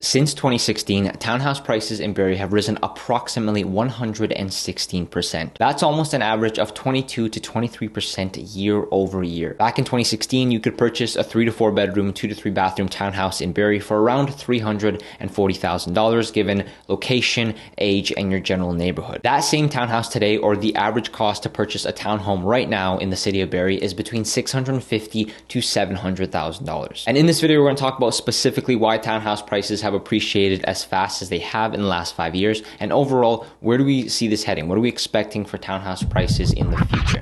Since 2016, townhouse prices in Barrie have risen approximately 116%. That's almost an average of 22 to 23% year over year. Back in 2016, you could purchase a 3 to 4 bedroom, 2 to 3 bathroom townhouse in Barrie for around $340,000 given location, age, and your general neighborhood. That same townhouse today, or the average cost to purchase a townhome right now in the city of Barrie, is between $650,000 to $700,000. And in this video, we're going to talk about specifically why townhouse prices have appreciated as fast as they have in the last 5 years, and overall, where do we see this heading? What are we expecting for townhouse prices in the future?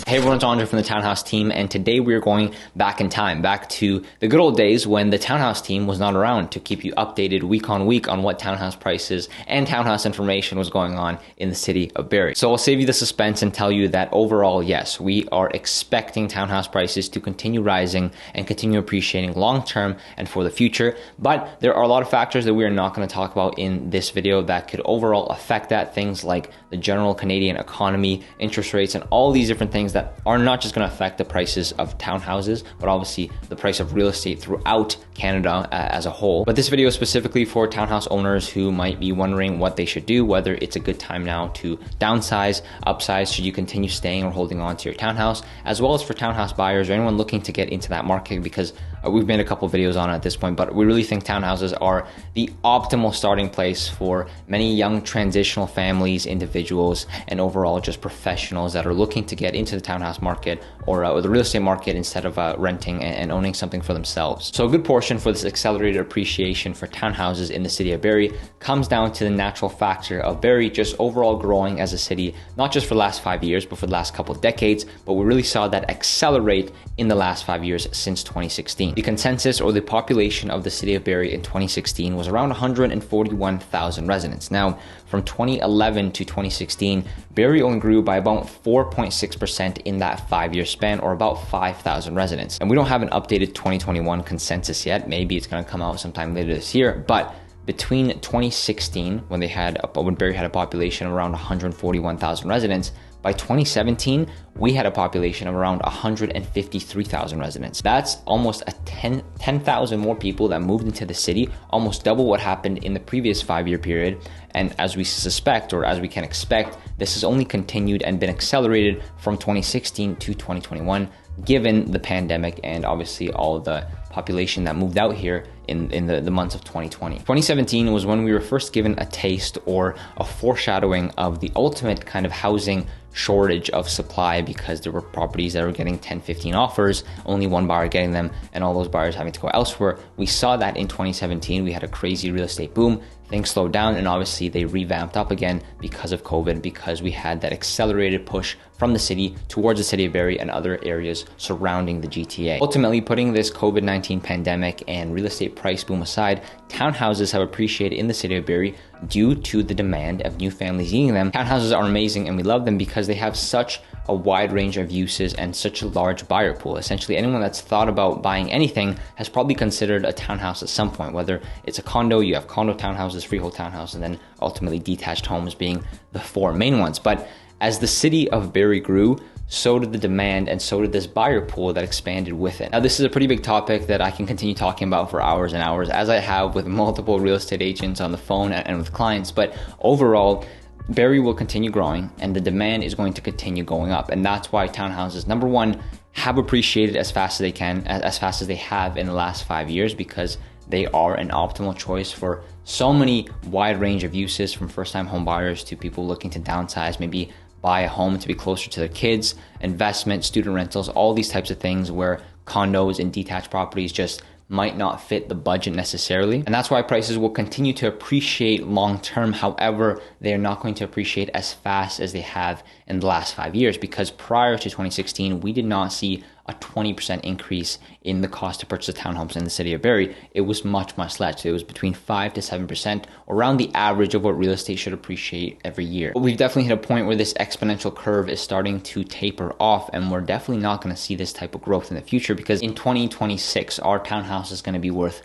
Hey everyone, it's Andre from the Townhouse team, and today we're going back in time, back to the good old days when the Townhouse team was not around to keep you updated week on week on what townhouse prices and townhouse information was going on in the city of Barrie. So I'll save you the suspense and tell you that overall, yes, we are expecting townhouse prices to continue rising and continue appreciating long term and for the future, but there are a lot of factors that we are not going to talk about in this video that could overall affect that, things like the general Canadian economy, interest rates, and all these different things that are not just going to affect the prices of townhouses, but obviously the price of real estate throughout Canada as a whole. But this video is specifically for townhouse owners who might be wondering what they should do, whether it's a good time now to downsize, upsize, should you continue staying or holding on to your townhouse, as well as for townhouse buyers or anyone looking to get into that market, because we've made a couple videos on it at this point, but we really think townhouses are the optimal starting place for many young transitional families, individuals, and overall just professionals that are looking to get into the townhouse market or the real estate market instead of renting and owning something for themselves. So a good portion for this accelerated appreciation for townhouses in the city of Barrie comes down to the natural factor of Barrie just overall growing as a city, not just for the last 5 years, but for the last couple of decades, but we really saw that accelerate in the last 5 years since 2016. The consensus, or the population of the city of Barrie in 2016, was around 141,000 residents. Now, from 2011 to 2016, Barrie only grew by about 4.6% in that 5-year span, or about 5,000 residents. And we don't have an updated 2021 consensus yet. Maybe it's going to come out sometime later this year, but between 2016, when Barrie had a population of around 141,000 residents, by 2017, we had a population of around 153,000 residents. That's almost 10,000 more people that moved into the city, almost double what happened in the previous 5-year period. And as we suspect, or as we can expect, this has only continued and been accelerated from 2016 to 2021, given the pandemic and obviously all the population that moved out here in the months of 2020. 2017 was when we were first given a taste or a foreshadowing of the ultimate kind of housing shortage of supply, because there were properties that were getting 10, 15 offers, only one buyer getting them, and all those buyers having to go elsewhere. We saw that in 2017. We had a crazy real estate boom. Things slowed down, and obviously they revamped up again because of COVID, because we had that accelerated push from the city towards the city of Barrie and other areas surrounding the GTA. Ultimately, putting this COVID-19 pandemic and real estate price boom aside, townhouses have appreciated in the city of Barrie due to the demand of new families needing them. Townhouses are amazing and we love them because they have such a wide range of uses and such a large buyer pool. Essentially, anyone that's thought about buying anything has probably considered a townhouse at some point, whether it's a condo, you have condo townhouses, freehold townhouses, and then ultimately detached homes being the 4 main ones. But as the city of Barrie grew, so did the demand, and so did this buyer pool that expanded with it. Now, this is a pretty big topic that I can continue talking about for hours and hours, as I have with multiple real estate agents on the phone and with clients. But overall, Barrie will continue growing and the demand is going to continue going up. And that's why townhouses, number one, have appreciated as fast as they can, as fast as they have in the last 5 years, because they are an optimal choice for so many wide range of uses, from first-time home buyers to people looking to downsize, maybe buy a home to be closer to their kids, investment, student rentals, all these types of things where condos and detached properties just might not fit the budget necessarily. And that's why prices will continue to appreciate long term. However, they are not going to appreciate as fast as they have in the last 5 years, because prior to 2016, we did not see a 20% increase in the cost to purchase townhomes in the city of Barrie. It was much, much less. It was between 5 to 7%, around the average of what real estate should appreciate every year. But we've definitely hit a point where this exponential curve is starting to taper off, and we're definitely not going to see this type of growth in the future, because in 2026, our townhouse is going to be worth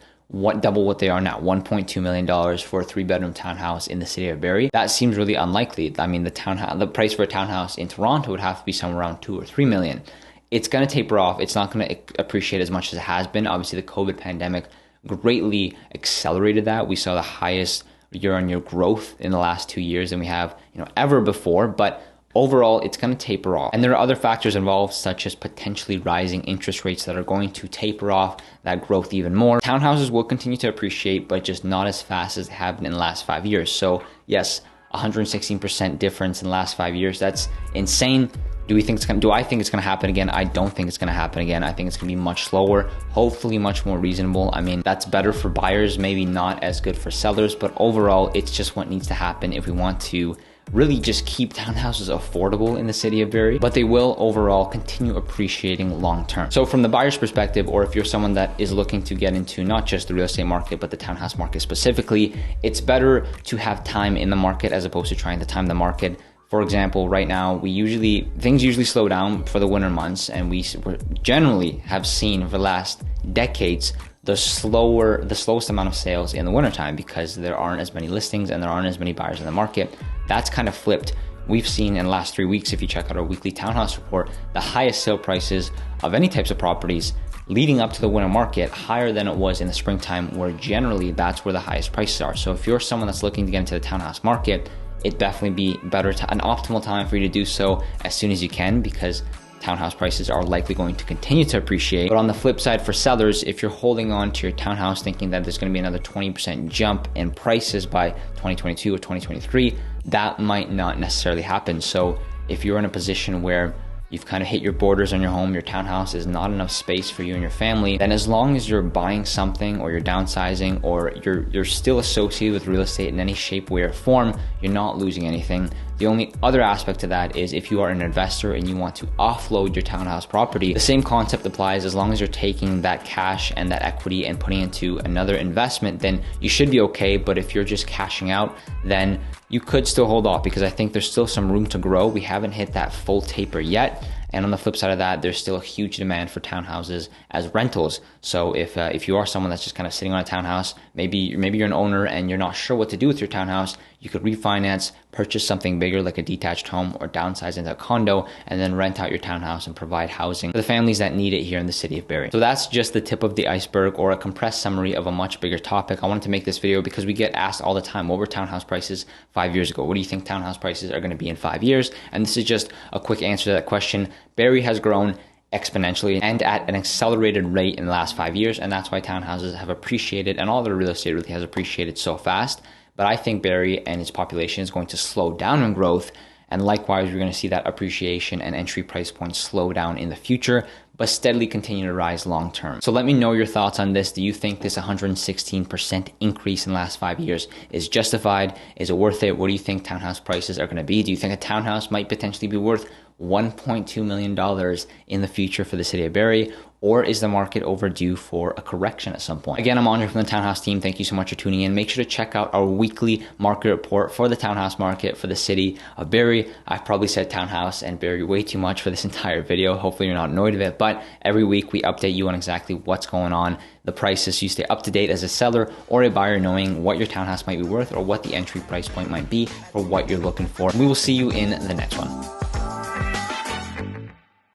double what they are now, $1.2 million for a 3-bedroom townhouse in the city of Barrie. That seems really unlikely. I mean, the price for a townhouse in Toronto would have to be somewhere around $2 or $3 million. it's going to taper off. It's not going to appreciate as much as it has been. Obviously, the COVID pandemic greatly accelerated that. We saw the highest year-on-year growth in the last 2 years than we have, ever before. But overall, it's going to taper off. And there are other factors involved, such as potentially rising interest rates that are going to taper off that growth even more. Townhouses will continue to appreciate, but just not as fast as they have been in the last 5 years. So yes, 116% difference in the last 5 years. That's insane. Do I think it's going to happen again? I don't think it's going to happen again. I think it's going to be much slower, hopefully much more reasonable. I mean, that's better for buyers, maybe not as good for sellers, but overall, it's just what needs to happen if we want to really just keep townhouses affordable in the city of Barrie, but they will overall continue appreciating long term. So from the buyer's perspective, or if you're someone that is looking to get into not just the real estate market, but the townhouse market specifically, it's better to have time in the market as opposed to trying to time the market. For example, right now, things usually slow down for the winter months, and we generally have seen for the last decades the slowest amount of sales in the wintertime because there aren't as many listings and there aren't as many buyers in the market. That's kind of flipped. We've seen in the last 3 weeks, if you check out our weekly townhouse report, the highest sale prices of any types of properties leading up to the winter market, higher than it was in the springtime, where generally that's where the highest prices are. So if you're someone that's looking to get into the townhouse market, it'd definitely be an optimal time for you to do so as soon as you can, because townhouse prices are likely going to continue to appreciate. But on the flip side, for sellers, if you're holding on to your townhouse thinking that there's going to be another 20% jump in prices by 2022 or 2023, that might not necessarily happen. So if you're in a position where you've kind of hit your borders on your home, your townhouse is not enough space for you and your family, then as long as you're buying something or you're downsizing or you're still associated with real estate in any shape, way, or form, you're not losing anything. The only other aspect to that is if you are an investor and you want to offload your townhouse property, the same concept applies. As long as you're taking that cash and that equity and putting it into another investment, then you should be okay. But if you're just cashing out, then you could still hold off, because I think there's still some room to grow. We haven't hit that full taper yet. And on the flip side of that, there's still a huge demand for townhouses as rentals. So if you are someone that's just kind of sitting on a townhouse, maybe you're an owner and you're not sure what to do with your townhouse, you could refinance, purchase something bigger like a detached home, or downsize into a condo, and then rent out your townhouse and provide housing for the families that need it here in the city of Barrie. So that's just the tip of the iceberg, or a compressed summary of a much bigger topic. I wanted to make this video because we get asked all the time, what were townhouse prices 5 years ago? What do you think townhouse prices are going to be in 5 years? And this is just a quick answer to that question. Barrie has grown exponentially and at an accelerated rate in the last 5 years, and that's why townhouses have appreciated, and all the real estate really has appreciated so fast. But I think Barrie and its population is going to slow down in growth, and likewise, we're going to see that appreciation and entry price points slow down in the future, but steadily continue to rise long term. So let me know your thoughts on this. Do you think this 116% increase in the last 5 years is justified? Is it worth it? What do you think townhouse prices are going to be? Do you think a townhouse might potentially be worth $1.2 million in the future for the city of Barrie? Or is the market overdue for a correction at some point? Again, I'm Andre from the Townhouse team. Thank you so much for tuning in. Make sure to check out our weekly market report for the townhouse market for the city of Barrie. I've probably said townhouse and Barrie way too much for this entire video. Hopefully you're not annoyed with it, but every week we update you on exactly what's going on, the prices, so you stay up to date as a seller or a buyer, knowing what your townhouse might be worth or what the entry price point might be for what you're looking for. We will see you in the next one.